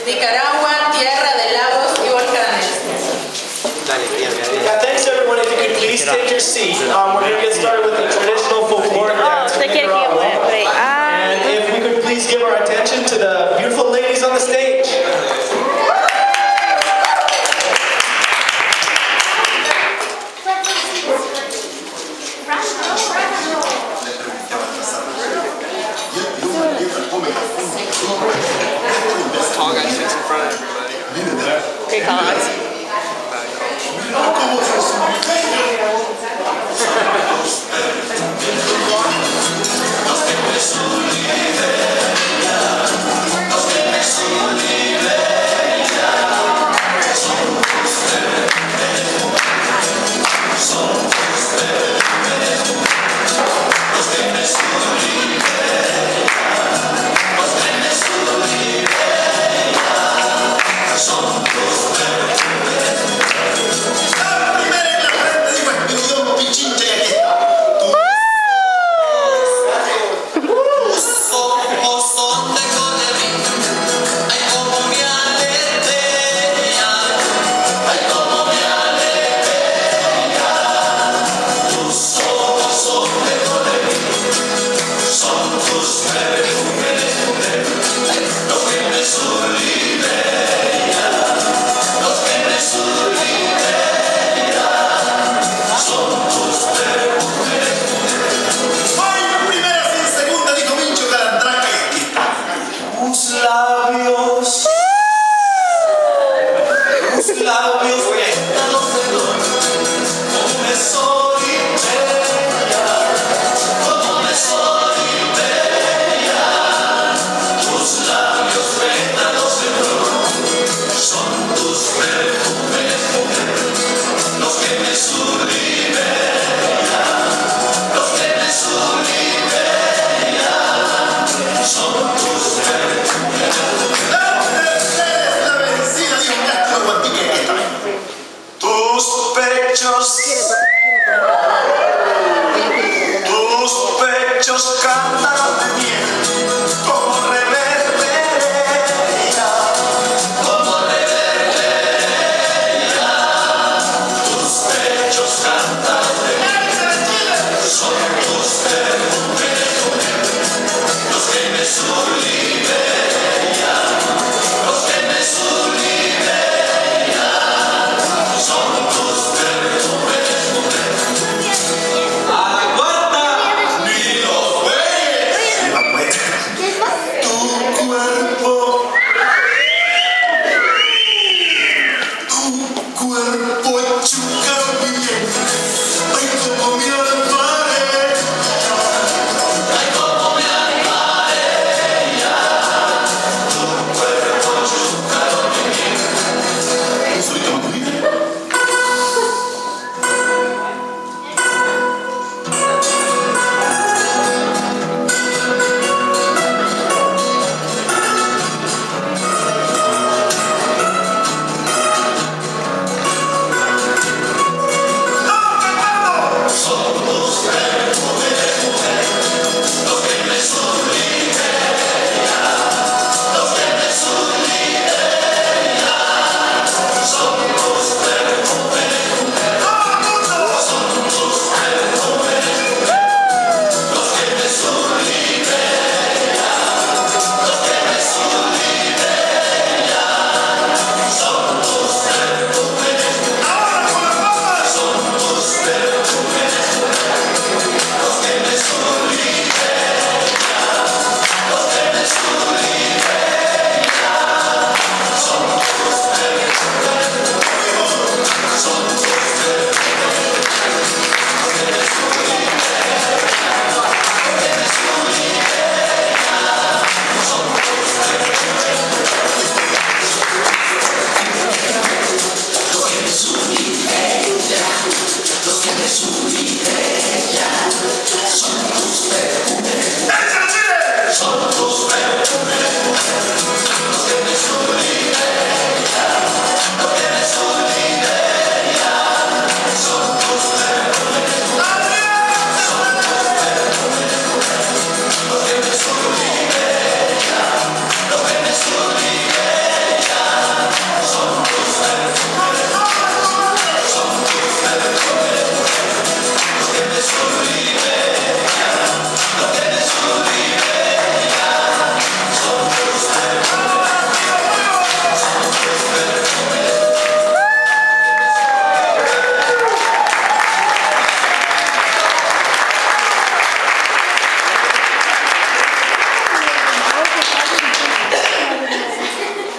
Nicaragua, tierra de lagos y volcanes. Yeah, thanks everyone. If you could please take your seat. We're going to get started with the traditional folkloric dance from Nicaragua. And if we could please give our attention to the beautiful ladies on the stage. Tall guy sits in front of everybody. Great call-outs.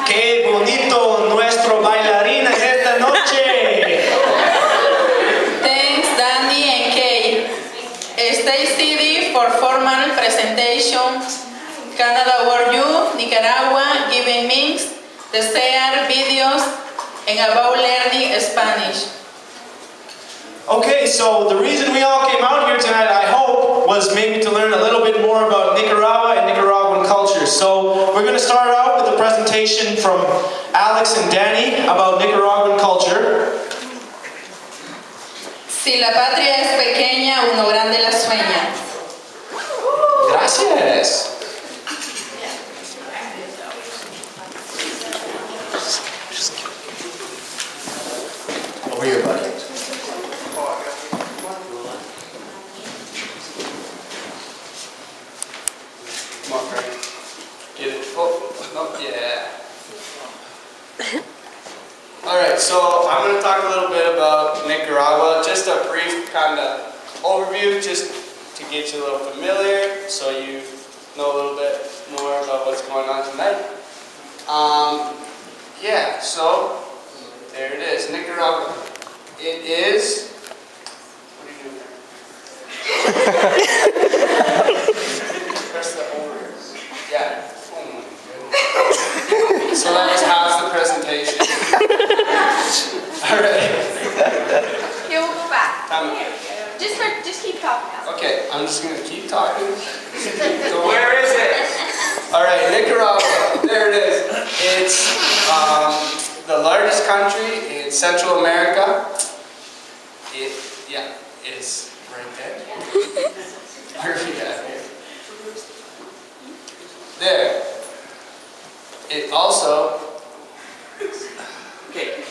Qué bonito nuestro bailarín en esta noche. Thanks, Danny and Kay. Stay steady for formal presentation. Canada Word You, Nicaragua, giving mix, desire videos, and about learning Spanish. Okay, so the reason we all came out here tonight, I hope, was maybe to learn a little bit more about Nicaragua and Nicaraguan culture. So we're going to start out with a presentation from Alex and Danny about Nicaraguan culture. Si la patria es pequeña, uno grande la sueña. Gracias. Over here, buddy. Come on, Frank. Get it. Oh, no, yeah. Alright, so I'm going to talk a little bit about Nicaragua. Just a brief kind of overview, just to get you a little familiar, so you know a little bit more about what's going on tonight. Yeah, so there it is, Nicaragua. It is. What are you doing there? Press the over. Yeah. Oh my goodness. So that was half the presentation. Alright. Here, we'll go back. Just keep talking now. Okay, I'm just going to keep talking. So where is it? Alright, Nicaragua. There it is. It's the largest country in Central America. Yeah, it's right there. Where are we at here? There. It also. Okay,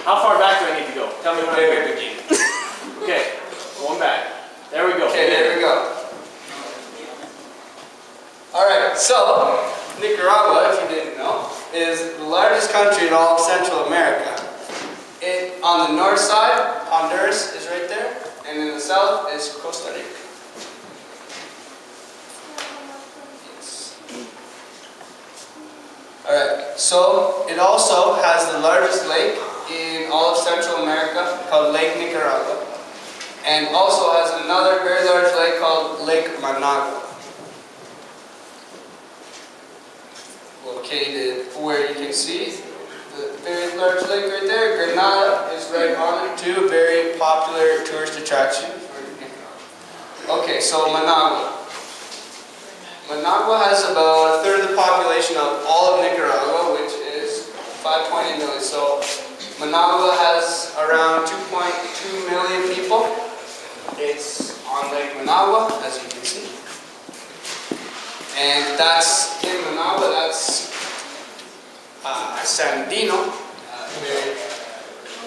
how far back do I need to go? Tell me when I'm here again. Okay, going back. There we go. Okay, there we go. Alright, so Nicaragua, if you didn't know, is the largest country in all of Central America. On the north side, Honduras is right there, and in the south is Costa Rica. Yes. Alright, so it also has the largest lake in all of Central America called Lake Nicaragua, and also has another very large lake called Lake Managua, located where you can see the very large lake right there. Granada is right on it too, very popular tourist attraction for Nicaragua. Okay, so Managua. Managua has about a third of the population of all of Nicaragua, which is 5.8 million. So Managua has around 2.2 million people. It's on Lake Managua, as you can see. And that's in Managua, that's Sandino, very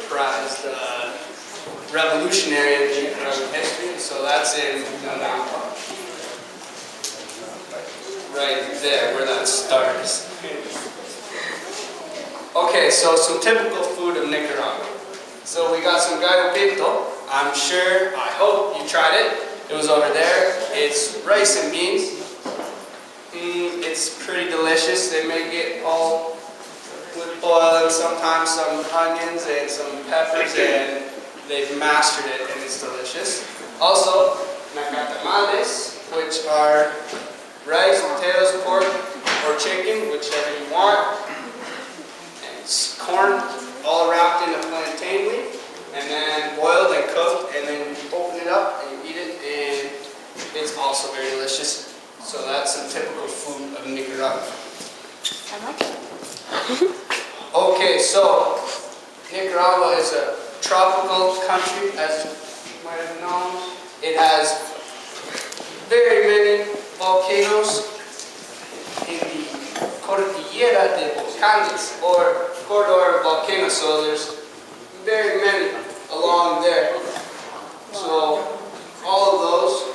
prized revolutionary in Nicaraguan history. So that's in Managua. Right there, where that starts. Okay, so some typical food of Nicaragua. So we got some gallo pinto. I'm sure, I hope you tried it. It was over there. It's rice and beans. It's pretty delicious. They make it all with oil and sometimes some onions and some peppers, and they've mastered it, and it's delicious. Also, nacatamales, which are rice, potatoes, pork, or chicken, whichever you want. And it's corn, all wrapped in a plantain leaf, and then boiled and cooked, and then you open it up and you eat it, and it's also very delicious. So that's some typical food of Nicaragua. Okay, so Nicaragua is a tropical country, as you might have known. It has very many volcanoes in the Cordillera de Volcanes, or corridor of volcanoes, so there's very many along there. So all of those,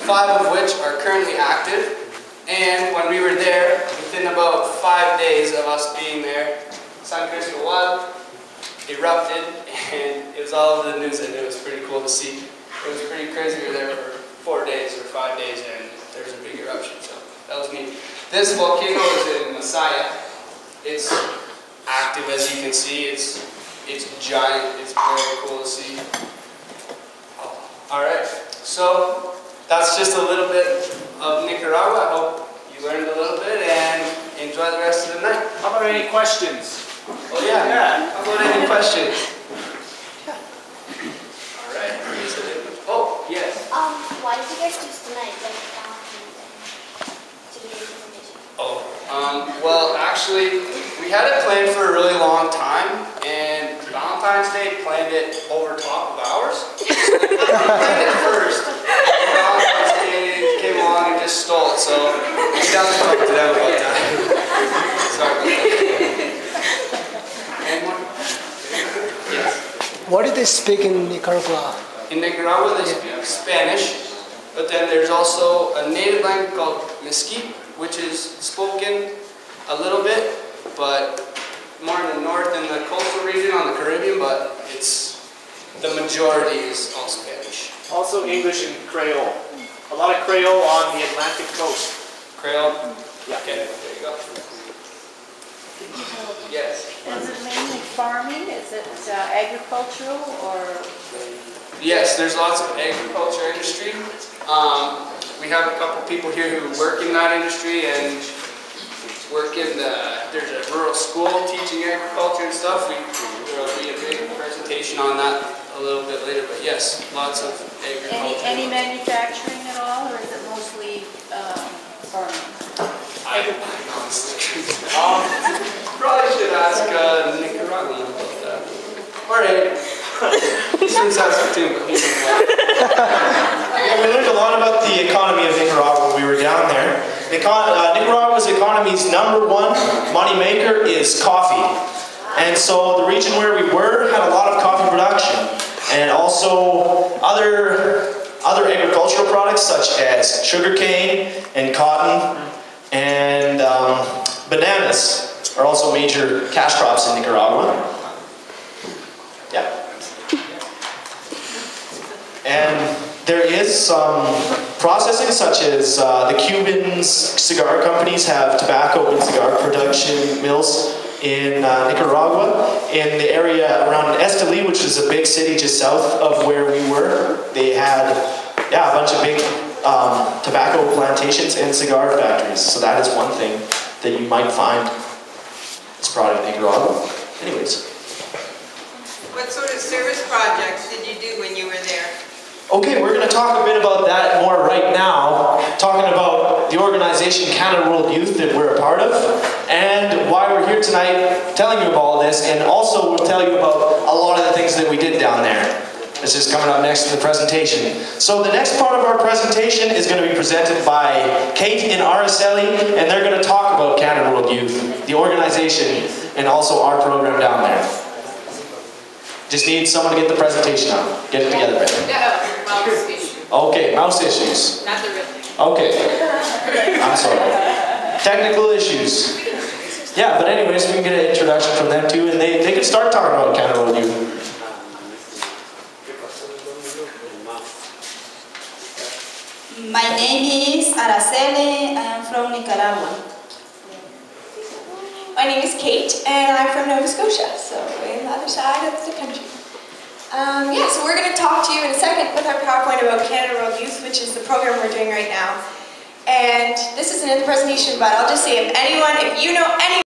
5 of which are currently active, and when we were there, within about 5 days of us being there, San Cristobal erupted, and it was all over the news, and it was pretty cool to see. It was pretty crazy. We were there for 4 days or 5 days, and there was a big eruption, so that was neat. This volcano is in Masaya. It's active, as you can see. It's giant. It's very cool to see. All right, so that's just a little bit of Nicaragua. I hope you learned a little bit and enjoy the rest of the night. How about any questions? Oh yeah. How about any questions? All right. Oh yes. Why did you guys choose tonight? Like, to get information? Oh. Well, actually, we had it planned for a really long time, and Valentine's Day planned it over top of ours. We planned it first. Valentine's Day came along and just stole it, so we have to talk to them about that. Sorry about that. Anyone? Yes. What do they speak in Nicaragua? In Nicaragua, they speak Spanish, but then there's also a native language called Mesquite, which is spoken a little bit, but more in the north in the coastal region on the Caribbean, but the majority is all Spanish. Also English and Creole. A lot of Creole on the Atlantic coast. Creole? Yeah. Okay, there you go. Yes. Is it mainly farming? Is it agricultural or? Yes, there's lots of agriculture industry. We have a couple people here who work in that industry and work in there's a rural school teaching agriculture and stuff. There will be a big presentation on that a little bit later, but yes, lots of agriculture. Any manufacturing at all, or is it mostly farming? I probably should ask Nicaraguan about that. All right. Since that's too. Yeah, we learned a lot about the economy of Nicaragua when we were down there. Nicaragua's economy's #1 money maker is coffee. And so the region where we were had a lot of coffee production and also other agricultural products such as sugarcane and cotton and bananas are also major cash crops in Nicaragua. Yeah. And there is some processing, such as the Cuban cigar companies have tobacco and cigar production mills in Nicaragua. In the area around Esteli, which is a big city just south of where we were, they had a bunch of big tobacco plantations and cigar factories. So that is one thing that you might find as part of Nicaragua. Anyways. What sort of service projects did you do when you were there? Okay, we're going to talk a bit about that more right now, talking about the organization Canada World Youth that we're a part of, and why we're here tonight telling you about all this, and also we'll tell you about a lot of the things that we did down there. This is coming up next in the presentation. So the next part of our presentation is going to be presented by Kate and Araceli, and they're going to talk about Canada World Youth, the organization, and also our program down there. Just need someone to get the presentation on. Get it together, baby. No, mouse issue. Okay, mouse issues. Not the real thing. Okay. I'm sorry. Technical issues. Yeah, but anyways, we can get an introduction from them too, and they can start talking about Canada World Youth. My name is Araceli. I am from Nicaragua. My name is Kate, and I'm from Nova Scotia, so we're on the other side of the country. So we're going to talk to you in a second with our PowerPoint about Canada World Youth, which is the program we're doing right now. And this isn't in the presentation, but I'll just say if you know any